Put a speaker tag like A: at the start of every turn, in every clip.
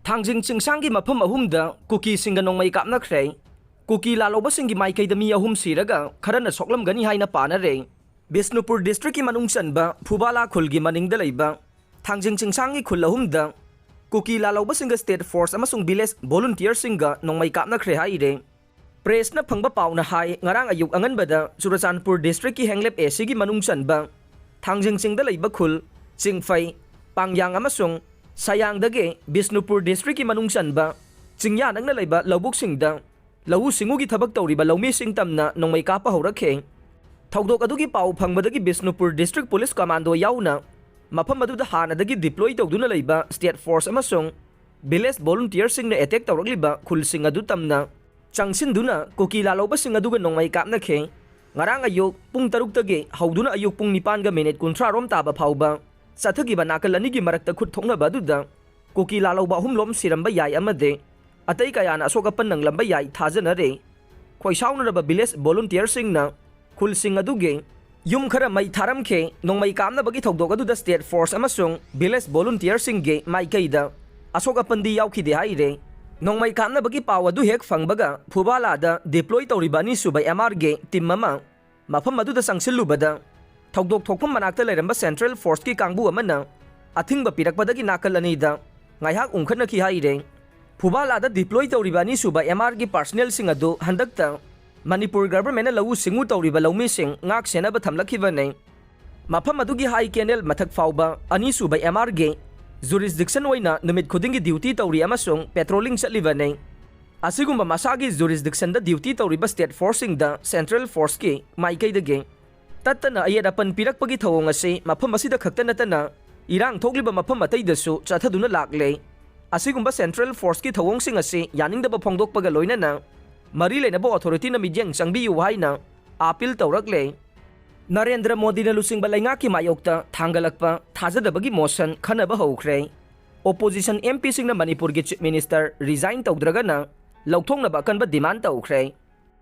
A: Thangjing Chingsanggi mafam ahumda kuki singa nongmai kapnakhrei kuki lalobasinggi maikaida mi ahum siraga kharana soklamgani haina panare Bisnupur district ki manung chanba Phubala khulgi maningda leiba Thangjing Chingsanggi khul ahumda kuki lalobasinga state force amasung village volunteer singa nongmai kapnakhrei haire Press na phangba pauna hai ngarang ayuk anganbada Churachandpur district ki henglep AC gi manung chanba Thangjing Chingda leiba khul Chingfai Pangyang amasung Sayang dage Bisnupur district ki manung chanba Chingya nangna leiba lobuk singda lau singu gi thabak tawriba laumi sing tamna nongmai kapa horakhe Thawdok adugi pau phangbadagi Bisnupur district police commando yauna mafam aduda hanadagi deploy tawduna leiba state force amasung village volunteer singna attack tawrakliba khul sing adu tamna changsinduna kuki laloba sing aduga nongmai kapna khe ngarang ayuk pung 3 tage hauduna ayuk pung 9 ga minute 13 rom taba phauba Sathagi banakalani gi marakta khut thongna baduda kuki laloba humlom siramba yai amade atai kayana asokapan nanglamba yai thajana re khoisauna ba village volunteer singna khul sing aduge yum khara mai tharam khe nongmai kamna bagi thogdok aduda state force amasung village volunteer singge mai kaida asokapan di yauki de haire nongmai kamna bagi pawadu hek phangbaga Phubala da deploy tawribani subai MR ge team mama mafam aduda sangsilubada Thogdok thokpam manakta leiramba Central Force ki kangbu amana athingba pirakpadagi nakalani da ngaihak ungkhana ki haire Phubala da deploy tawribani suba MR gi personnel sing adu handakta Manipur government na lawu singu tawriba lawmi sing ngak sena ba thamlakhiba nei mafam adugi high kennel mathak fauba ani suba MR ge jurisdiction oina numit khudingi duty tawri amasung patrolling chatliba nei asigumba masagi jurisdiction da duty tawriba state forcing da Central Force ki maikai da ge Tatana ayadapan pirakpagi thawong ase mafam asida khakta natana irang thogliba mafam ataidasu chathaduna lakle asigumba Central Force ki thawong sing ase yaningdaba phongdokpaga loinana mari lenaba authority na midyang changbiyu haina appeal tawrakle Narendra Modi na lusingba laingaki mayokta thangalakpa thajadabagi motion khanaba haukhre opposition MP sing na Manipur gi chief minister resign tawdragana lauthongnaba kanba demand tawkhre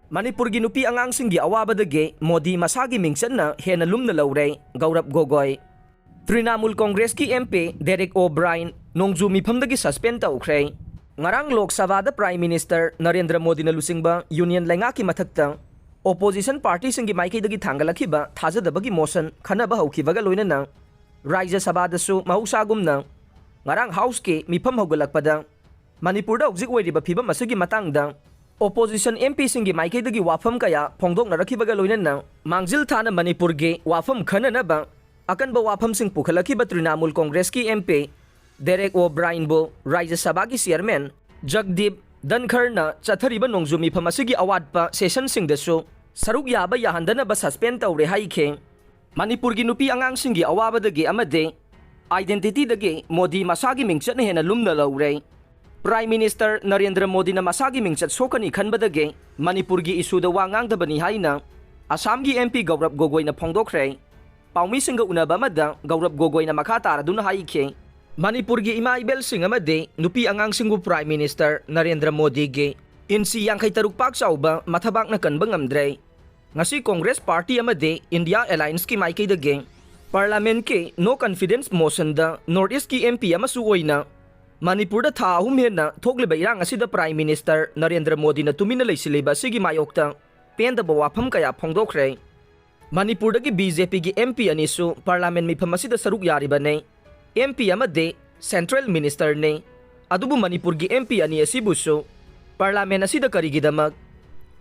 A: Manipur gi nupi angang singgi awabadage Modi masagi mingchanna hena lumna laure Gaurav Gogoi Trinamool Congress ki MP Derek O'Brien nongju mifamdagi suspend tawkhre ngarang Lok Sabha da Prime Minister Narendra Modi na lusingba Union Lenga ki mathakta opposition party singgi maikaidagi thangalakhiba thajadabagi motion khanaba haukibaga loinana Rajya Sabha da su mahusagumna ngarang House ki mifam hogalakpada Manipur da ojik oiriba phibam asigi matangda Opposition MP singgi maikaidagi wafam kaya phongdok narakhibaga loinana mangjil thana Manipur ge wafam khananaba akanba wafam sing pukhalakhiba Trinamool Congress ki MP Derek O'Brien bo Rajya Sabha ki chairman Jagdeep Dhankar na chathariba nongjumi phamasigi award pa session sing dasu saruk yaba yahandana ba suspend tawre haikhe Manipur gi nupi angang singgi awabadagi amade identity dagi Modi masagi mingchatna hena lumna laure Prime Minister Narendra Modi na masagi mingchat sokani khanbadage Manipur gi issue da wangang dabani haina Assam gi MP Gaurav Gogoi na phongdokre paumi singa unaba mada Gaurav Gogoi na makha taraduna haikhe Manipur gi ima ibel sing amade nupi angang singu Prime Minister Narendra Modi gi insi yang taruk pak chauba mathabak na kanba ngamdre ngasi Congress Party amade India Alliance ki maikei dage Parliament ki no confidence motion da North East ki MP amasu oina Manipur da tha ahum hena thogliba irang asida Prime Minister Narendra Modi na tumina leisiliba sigi mayokta pendaba wafam kaya phongdokre Manipur da gi BJP gi MP anisu Parliament mifam asida saruk yariba ne MP amade Central Minister ne adubu Manipur gi MP ani asibusu Parliament asida karigidamak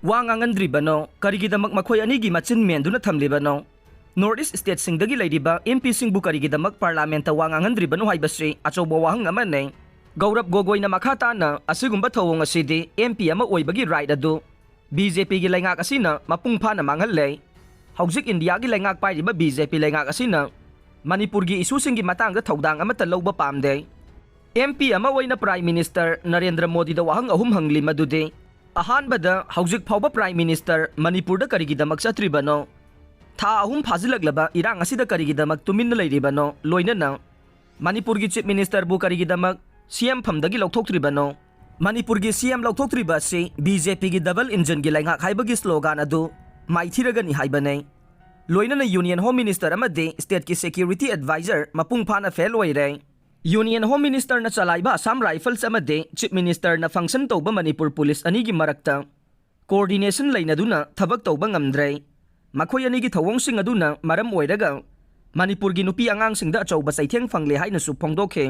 A: wangangandribano karigidamak makhoi ani gi machin menduna thamlibano North East State singdagi leiriba MP singbu karigidamak Parliament ta wangangandribano haibasri achobo wahang amane Gaurav Gogoi na makata na asigumba thawong asidi MP ama oibagi right adu BJP gi laingak asina mapungpha na manghalle haujik India gi laingak pairiba BJP laingak asina Manipur gi issue singgi matangda thodang amata lawba pamde MP ama oina Prime Minister Narendra Modi da wahang ahum hangli madude ahanbada haujik phawba Prime Minister Manipur da karigidamak chatribano tha ahum phajilaglaba irang asida karigidamak tuminna leiribano loinana Manipur gi chief minister bu karigidamak CM phamdagi lokthoktribano Manipur gi CM lokthoktriba se BJP gi double engine gi laingak haibagi slogan adu maithiragani haibane loinana Union Home Minister amade state ki security advisor mapung phana fail oire union home minister ना चलाइबा Assam rifles अमदे chief minister ना function तौबा Manipur police अनी की मरक्ता coordination लेनदुना थबक तौबा ngamdre मखोय अनी की थवोंगसिंग अदुना मरम ओइरगा मणिपुर की नुपी आंगांग सिंगदा अचौबा चैथेंग फंगले हाइना सु फोंदोखे